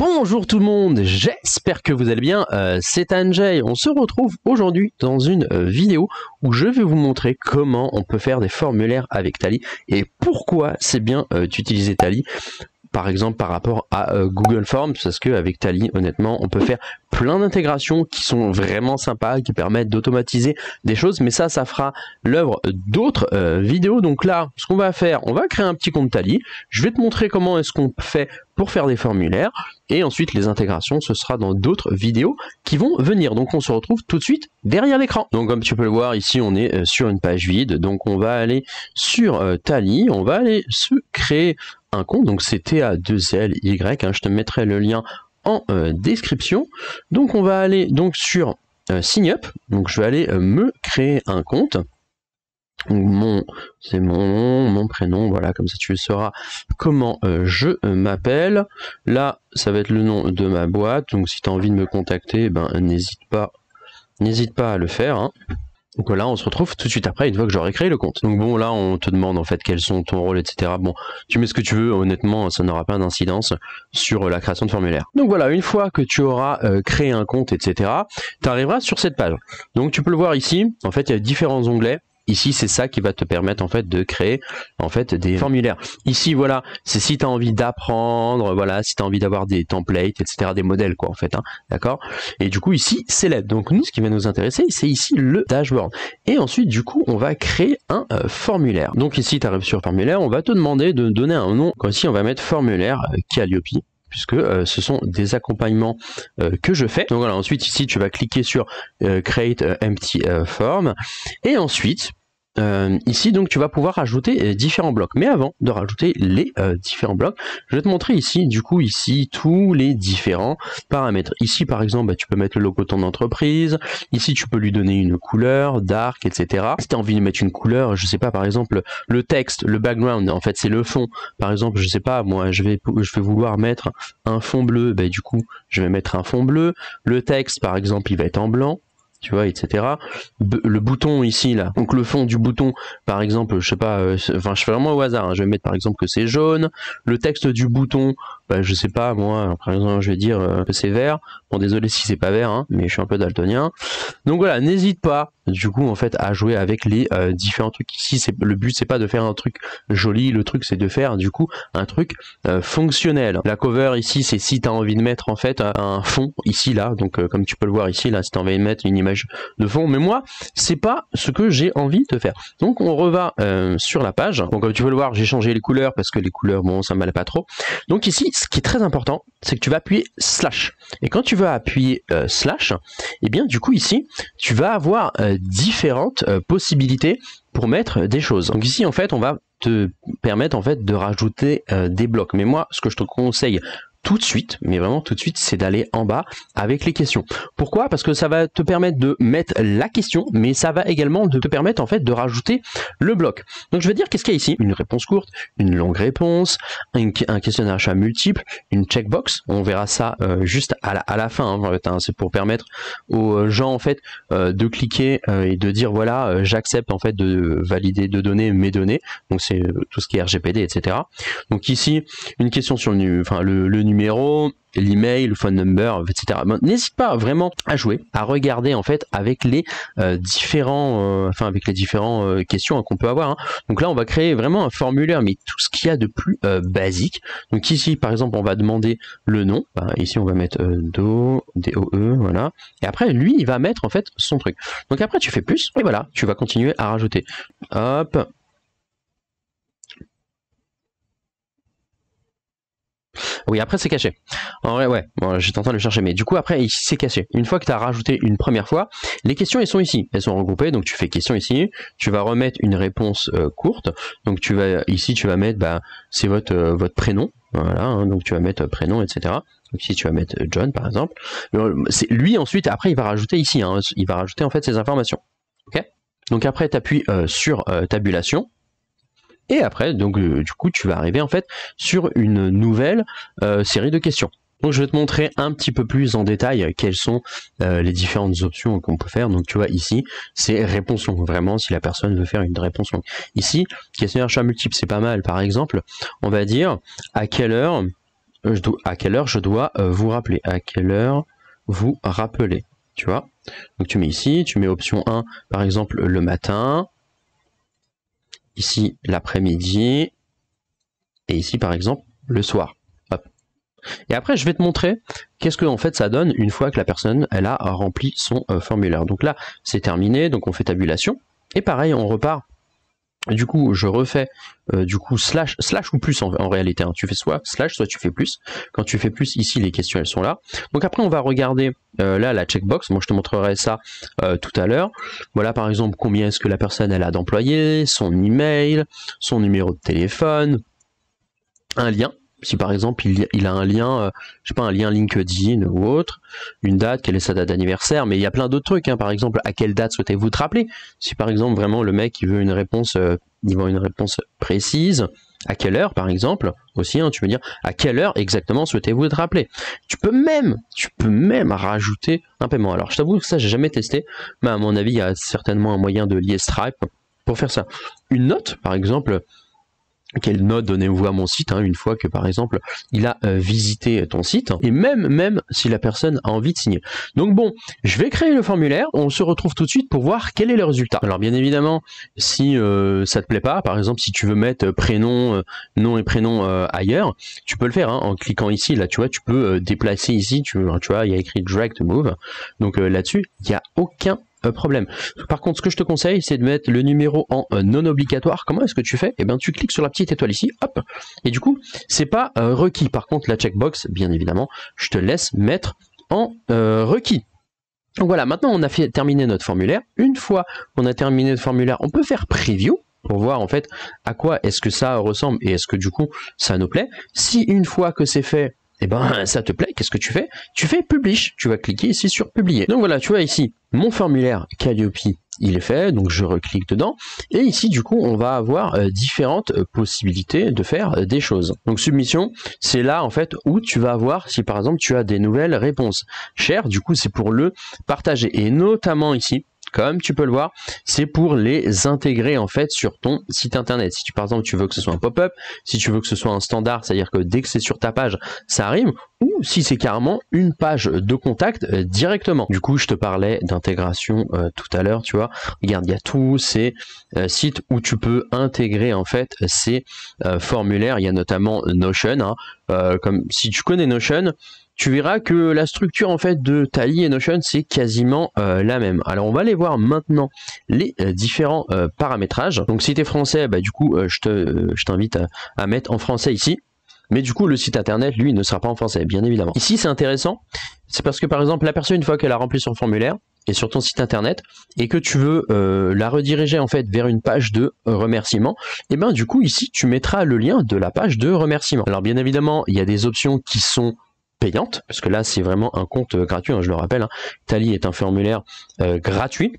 Bonjour tout le monde, j'espère que vous allez bien, c'est Anjay. On se retrouve aujourd'hui dans une vidéo où je vais vous montrer comment on peut faire des formulaires avec Tally et pourquoi c'est bien d'utiliser Tally. Par exemple par rapport à Google Forms, parce qu'avec Tally, honnêtement, on peut faire plein d'intégrations qui sont vraiment sympas, qui permettent d'automatiser des choses, mais ça fera l'œuvre d'autres vidéos. Donc là, ce qu'on va faire, on va créer un petit compte Tally. Je vais te montrer comment est-ce qu'on fait pour faire des formulaires, et ensuite les intégrations, ce sera dans d'autres vidéos qui vont venir. Donc on se retrouve tout de suite derrière l'écran. Donc comme tu peux le voir, ici on est sur une page vide, donc on va aller sur Tally, on va aller se créer un compte, donc c'est T-A-2-L-Y, je te mettrai le lien en description. Donc on va aller donc sur Sign Up, donc je vais aller me créer un compte. C'est mon prénom, voilà, comme ça tu sauras comment je m'appelle. Là, ça va être le nom de ma boîte, donc si tu as envie de me contacter, n'hésite pas à le faire, hein. Donc là, on se retrouve tout de suite après, une fois que j'aurai créé le compte. Donc bon, là, on te demande en fait quels sont ton rôle, etc. Bon, tu mets ce que tu veux, honnêtement, ça n'aura pas d'incidence sur la création de formulaire. Donc voilà, une fois que tu auras créé un compte, etc., tu arriveras sur cette page. Donc tu peux le voir ici, en fait, il y a différents onglets. Ici, c'est ça qui va te permettre en fait de créer en fait des formulaires. Ici, voilà, c'est si tu as envie d'apprendre, voilà, si tu as envie d'avoir des templates, etc., des modèles quoi en fait, hein, d'accord. Et du coup ici, c'est l'aide. Donc nous, ce qui va nous intéresser, c'est ici le dashboard. Et ensuite, du coup, on va créer un formulaire. Donc ici, tu arrives sur formulaire, on va te demander de donner un nom. Donc ici, on va mettre formulaire Calliope, puisque ce sont des accompagnements que je fais. Donc voilà, ensuite ici tu vas cliquer sur Create Empty Form, et ensuite ici donc tu vas pouvoir rajouter différents blocs. Mais avant de rajouter les différents blocs, je vais te montrer ici du coup ici tous les différents paramètres. Ici par exemple tu peux mettre le logo de ton entreprise, ici tu peux lui donner une couleur, dark, etc. Si tu as envie de mettre une couleur, je sais pas, par exemple le texte, le background, en fait c'est le fond. Par exemple, je sais pas, moi je vais vouloir mettre un fond bleu, du coup je vais mettre un fond bleu. Le texte par exemple il va être en blanc, tu vois, etc. Le bouton ici là, donc le fond du bouton par exemple, je sais pas, enfin je fais vraiment au hasard, hein, je vais mettre par exemple que c'est jaune. Le texte du bouton, je sais pas, moi par exemple je vais dire que c'est vert. Bon, désolé si c'est pas vert, hein, mais je suis un peu daltonien. Donc voilà, n'hésite pas du coup en fait à jouer avec les différents trucs. Ici le but c'est pas de faire un truc joli, le truc c'est de faire du coup un truc fonctionnel. La cover ici c'est si tu as envie de mettre en fait un fond ici là, donc comme tu peux le voir ici là, si tu as envie de mettre une image de fond, mais moi c'est pas ce que j'ai envie de faire. Donc on reva sur la page. Donc comme tu peux le voir, j'ai changé les couleurs parce que les couleurs, bon, ça m'allait pas trop. Donc ici ce qui est très important, c'est que tu vas appuyer slash, et quand tu vas appuyer slash, et bien du coup ici tu vas avoir différentes possibilités pour mettre des choses. Donc ici en fait on va te permettre en fait de rajouter des blocs, mais moi ce que je te conseille tout de suite, mais vraiment tout de suite, c'est d'aller en bas avec les questions. Pourquoi? Parce que ça va te permettre de mettre la question, mais ça va également te permettre en fait de rajouter le bloc. Donc je vais dire qu'est-ce qu'il y a ici: une réponse courte, une longue réponse, un questionnaire à choix multiple, une checkbox. On verra ça juste à la fin, hein, en fait, hein. C'est pour permettre aux gens en fait de cliquer et de dire voilà, j'accepte en fait de valider, de donner mes données. Donc c'est tout ce qui est RGPD, etc. Donc ici une question sur le numéro, l'email, le phone number, etc. N'hésite pas vraiment à jouer, à regarder en fait avec les différents questions qu'on peut avoir, hein. Donc là on va créer vraiment un formulaire, mais tout ce qu'il y a de plus basique. Donc ici par exemple on va demander le nom, ici on va mettre DOE, voilà, et après lui il va mettre en fait son truc. Donc après tu fais plus, et voilà, tu vas continuer à rajouter, hop. Oui, après c'est caché. En vrai, ouais, bon, j'étais en train de le chercher, mais du coup après ici c'est caché. Une fois que tu as rajouté une première fois, les questions elles sont ici, elles sont regroupées. Donc tu fais question ici, tu vas remettre une réponse courte. Donc tu vas ici, tu vas mettre c'est votre prénom, voilà, hein, donc tu vas mettre prénom, etc. Donc ici tu vas mettre John par exemple. C'est lui ensuite, après il va rajouter ici, hein, il va rajouter en fait ces informations. Ok. Donc après tu appuies sur tabulation. Et après, donc du coup, tu vas arriver en fait sur une nouvelle série de questions. Donc je vais te montrer un petit peu plus en détail quelles sont les différentes options qu'on peut faire. Donc tu vois ici, c'est réponse longue, vraiment si la personne veut faire une réponse longue. Ici, questionnaire choix multiple, c'est pas mal. Par exemple, on va dire à quelle heure à quelle heure je dois vous rappeler, à quelle heure vous rappeler, tu vois. Donc tu mets ici, tu mets option 1, par exemple le matin, ici l'après-midi, et ici par exemple le soir. Hop. Et après je vais te montrer qu'est-ce que en fait ça donne une fois que la personne elle a rempli son formulaire. Donc là c'est terminé, donc on fait tabulation, et pareil on repart. Du coup, je refais du coup slash ou plus en réalité. Hein. Tu fais soit slash, soit tu fais plus. Quand tu fais plus, ici les questions elles sont là. Donc après on va regarder là la checkbox. Moi je te montrerai ça tout à l'heure. Voilà par exemple combien est-ce que la personne elle a d'employés, son email, son numéro de téléphone, un lien. Si par exemple il a un lien, je sais pas, un lien LinkedIn ou autre, une date, quelle est sa date d'anniversaire, mais il y a plein d'autres trucs, hein. Par exemple, à quelle date souhaitez-vous te rappeler? Si par exemple vraiment le mec il veut une réponse, précise, à quelle heure par exemple, aussi, hein, tu peux dire à quelle heure exactement souhaitez-vous te rappeler. Tu peux même rajouter un paiement. Alors je t'avoue que ça j'ai jamais testé, mais à mon avis il y a certainement un moyen de lier Stripe pour faire ça. Une note par exemple. Quelle note donnez-vous à mon site, hein, une fois que par exemple il a visité ton site, et même si la personne a envie de signer. Donc bon, je vais créer le formulaire, on se retrouve tout de suite pour voir quel est le résultat. Alors bien évidemment, si ça te plaît pas, par exemple si tu veux mettre prénom, nom et prénom ailleurs, tu peux le faire hein, en cliquant ici, là tu vois, tu peux déplacer ici, tu vois, il y a écrit drag to move, donc là-dessus, il n'y a aucun problème. Par contre, ce que je te conseille, c'est de mettre le numéro en non obligatoire. Comment est-ce que tu fais? Eh bien, tu cliques sur la petite étoile ici, hop, et du coup, c'est pas requis. Par contre, la checkbox, bien évidemment, je te laisse mettre en requis. Donc voilà, maintenant on a terminé notre formulaire. Une fois qu'on a terminé notre formulaire, on peut faire preview pour voir en fait à quoi est-ce que ça ressemble et est-ce que du coup ça nous plaît. Si une fois que c'est fait, eh ben ça te plaît, qu'est-ce que tu fais? Tu fais publish, tu vas cliquer ici sur publier. Donc voilà, tu vois ici, mon formulaire Calliope, il est fait, donc je reclique dedans, et ici du coup on va avoir différentes possibilités de faire des choses. Donc submission, c'est là en fait où tu vas voir si par exemple tu as des nouvelles réponses. Share, du coup c'est pour le partager, et notamment ici, comme tu peux le voir, c'est pour les intégrer en fait sur ton site internet. Si tu, par exemple tu veux que ce soit un pop-up, si tu veux que ce soit un standard, c'est-à-dire que dès que c'est sur ta page, ça arrive, ou si c'est carrément une page de contact directement. Du coup, je te parlais d'intégration tout à l'heure, tu vois. Regarde, il y a tous ces sites où tu peux intégrer en fait ces formulaires. Il y a notamment Notion, hein, comme si tu connais Notion, tu verras que la structure en fait de Tally et Notion c'est quasiment la même. Alors on va aller voir maintenant les différents paramétrages. Donc si tu es français, bah, du coup je t'invite à mettre en français ici. Mais du coup le site internet lui ne sera pas en français bien évidemment. Ici c'est intéressant, c'est parce que par exemple la personne une fois qu'elle a rempli son formulaire et sur ton site internet et que tu veux la rediriger en fait vers une page de remerciement, et ben du coup ici tu mettras le lien de la page de remerciement. Alors bien évidemment il y a des options qui sont payante, parce que là c'est vraiment un compte gratuit, hein, je le rappelle, hein. Tally est un formulaire gratuit.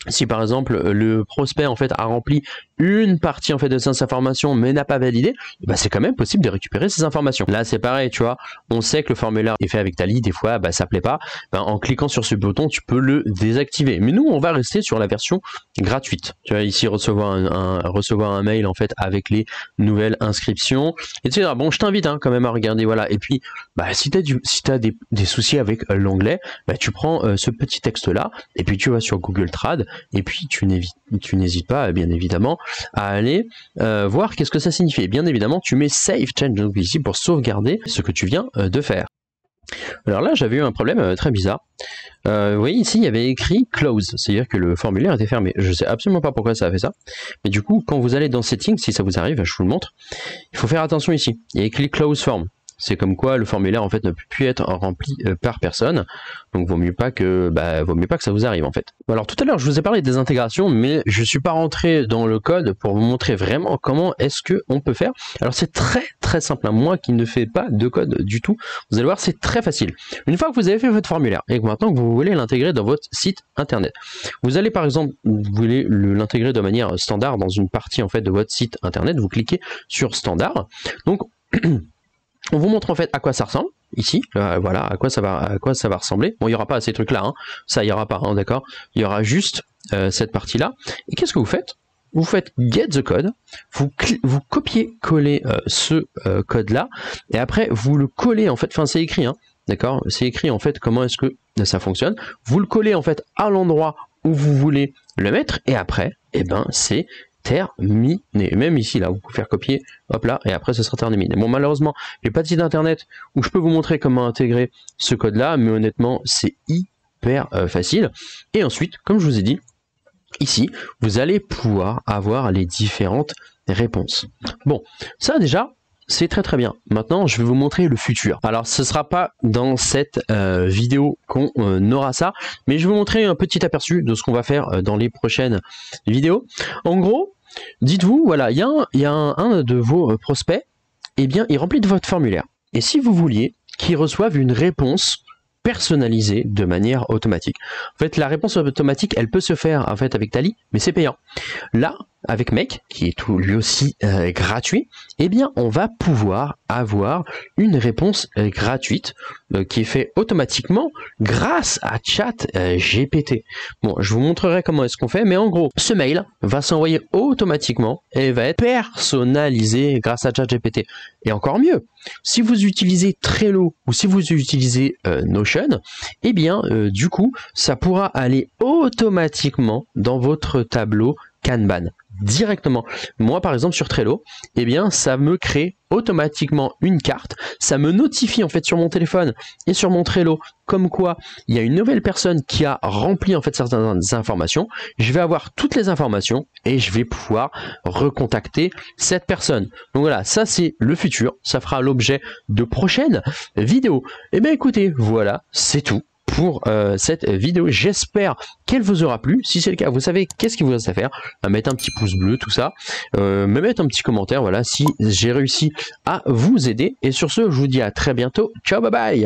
Si par exemple le prospect en fait a rempli une partie en fait de ses informations mais n'a pas validé, bah, c'est quand même possible de récupérer ces informations. Là c'est pareil, tu vois, on sait que le formulaire est fait avec Tally, des fois bah, ça plaît pas, bah, en cliquant sur ce bouton tu peux le désactiver. Mais nous on va rester sur la version gratuite. Tu vois ici recevoir un mail en fait avec les nouvelles inscriptions, etc. Bon je t'invite hein, quand même à regarder, voilà. Et puis bah, si t'as des soucis avec l'anglais, bah, tu prends ce petit texte là et puis tu vas sur Google Trad. Et puis tu n'hésites pas bien évidemment à aller voir qu'est-ce que ça signifie. Et bien évidemment tu mets save change ici pour sauvegarder ce que tu viens de faire. Alors là j'avais eu un problème très bizarre. Vous voyez ici il y avait écrit close, c'est-à-dire que le formulaire était fermé. Je sais absolument pas pourquoi ça a fait ça, mais du coup quand vous allez dans settings, si ça vous arrive, je vous le montre, il faut faire attention ici. Il y a écrit close form. C'est comme quoi le formulaire en fait ne peut plus être rempli par personne, donc vaut mieux pas que ça vous arrive en fait. Alors tout à l'heure je vous ai parlé des intégrations, mais je suis pas rentré dans le code pour vous montrer vraiment comment est-ce que on peut faire. Alors c'est très simple, hein. Moi qui ne fais pas de code du tout, vous allez voir c'est très facile. Une fois que vous avez fait votre formulaire et que maintenant que vous voulez l'intégrer dans votre site internet, vous allez par exemple, vous voulez l'intégrer de manière standard dans une partie en fait de votre site internet, vous cliquez sur standard. Donc on vous montre en fait à quoi ça ressemble, ici, voilà, à quoi ça va ressembler. Bon, il n'y aura pas ces trucs-là, hein. Ça, il n'y aura pas, hein, d'accord. Il y aura juste cette partie-là. Et qu'est-ce que vous faites? vous faites get the code, vous copiez-collez ce code-là, et après vous le collez en fait, enfin c'est écrit, hein, d'accord, c'est écrit en fait comment est-ce que ça fonctionne. Vous le collez en fait à l'endroit où vous voulez le mettre, et après, eh ben c'est terminé. Même ici, là, vous pouvez faire copier, hop là, et après, ce sera terminé. Bon, malheureusement, j'ai pas de site internet où je peux vous montrer comment intégrer ce code-là, mais honnêtement, c'est hyper facile. Et ensuite, comme je vous ai dit, ici, vous allez pouvoir avoir les différentes réponses. Bon, ça déjà, c'est très très bien. Maintenant, je vais vous montrer le futur. Alors, ce ne sera pas dans cette vidéo qu'on aura ça, mais je vais vous montrer un petit aperçu de ce qu'on va faire dans les prochaines vidéos. En gros, dites-vous, voilà, il y a un de vos prospects, eh bien, il remplit de votre formulaire. Et si vous vouliez qu'il reçoive une réponse personnalisée de manière automatique. En fait, la réponse automatique, elle peut se faire en fait avec Tally, mais c'est payant. Là, avec Make, qui est tout lui aussi gratuit, eh bien, on va pouvoir avoir une réponse gratuite qui est faite automatiquement grâce à ChatGPT. Bon, je vous montrerai comment est-ce qu'on fait, mais en gros, ce mail va s'envoyer automatiquement et va être personnalisé grâce à ChatGPT. Et encore mieux, si vous utilisez Trello ou si vous utilisez Notion, eh bien, du coup, ça pourra aller automatiquement dans votre tableau Kanban directement. Moi, par exemple, sur Trello, eh bien, ça me crée automatiquement une carte. Ça me notifie en fait sur mon téléphone et sur mon Trello comme quoi il y a une nouvelle personne qui a rempli en fait certaines informations. Je vais avoir toutes les informations et je vais pouvoir recontacter cette personne. Donc voilà, ça c'est le futur. Ça fera l'objet de prochaines vidéos. Et bien écoutez, voilà, c'est tout pour cette vidéo. J'espère qu'elle vous aura plu. Si c'est le cas, vous savez qu'est-ce qu'il vous reste à faire, à mettre un petit pouce bleu, tout ça, me mettre un petit commentaire, voilà, si j'ai réussi à vous aider. Et sur ce, je vous dis à très bientôt. Ciao, bye bye.